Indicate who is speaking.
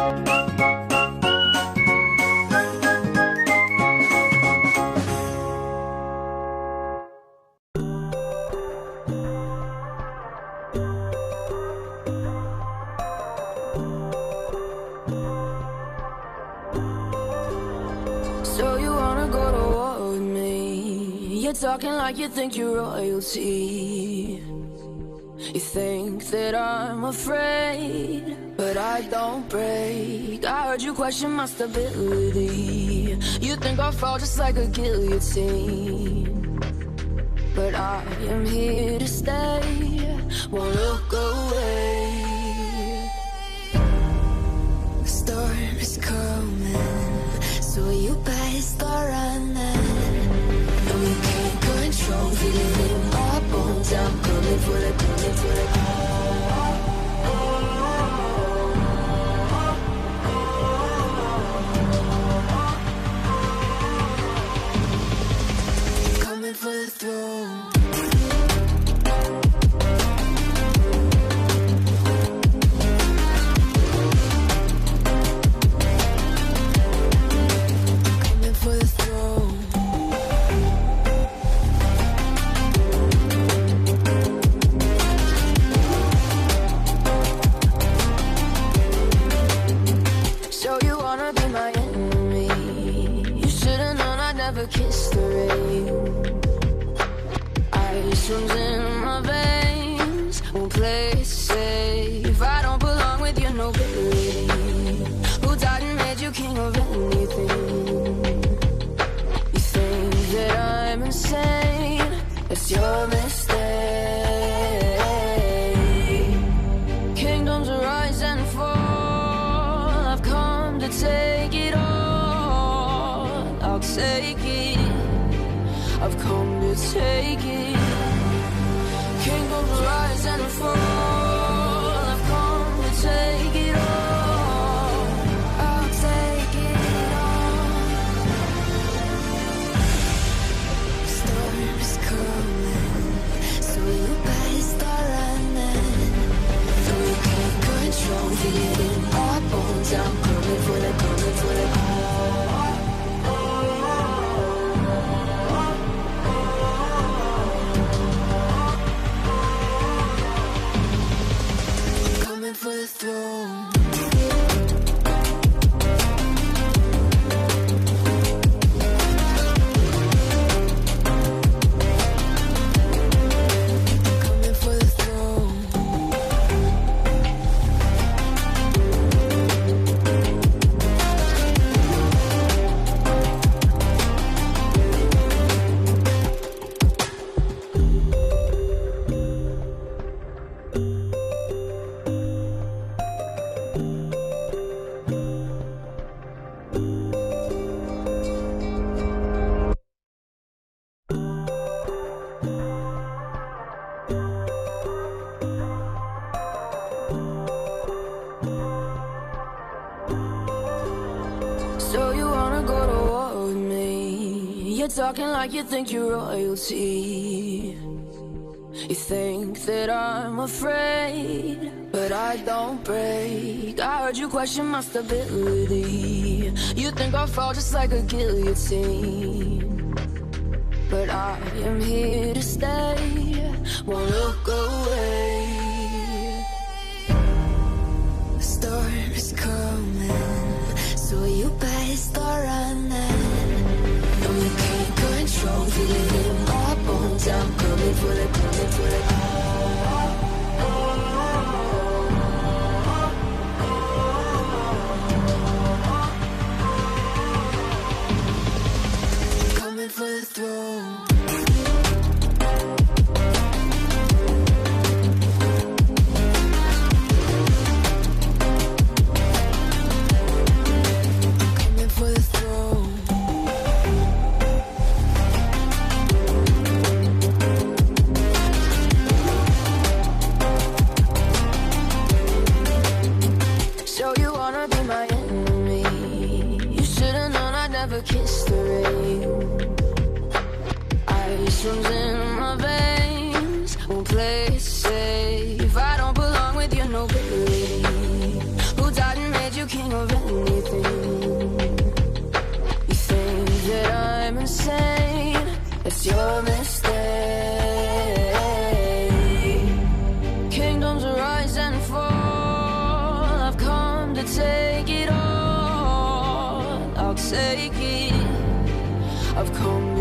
Speaker 1: So you wanna go to war with me? You're talking like you think you're royalty. You think that I'm afraid, but I don't break. I heard you question my stability. You think I'll fall just like a guillotine, but I am here to stay, won't look away. The storm is coming, so you better start running. No, you can't control, feel it in my bones. I'm coming for the, coming for the. Coming for the throne. Kiss the rain. Ice runs in my veins, won't play it safe. I don't belong with your nobility. Who died and made you king of anything? You think that I'm insane, it's your mistake. Kingdoms rise and fall, I've come to take it all. I'll take it, I've come to take it. Kingdoms rise and fall, I've come to take it all. I'll take it all. Storm is coming, so you better start running. Though you can't control, feel it in my bones. I'm coming for the, coming for the. For the throne. So you wanna go to war with me? You're talking like you think you're royalty. You think that I'm afraid, but I don't break. I heard you question my stability. You think I'll fall just like a guillotine, but I am here to stay, won't look away. The storm is coming, so you better start running. No, you can't control, feel it in my bones. I'm coming for the, coming for the. Coming for the throne. Kiss the rain. Ice runs in my veins, won't play it safe. I don't belong with your nobility. Who died and made you king of anything. You think that I'm insane, it's your mistake. Kingdoms rise and fall, I've come to take it all. I'll take it, I've come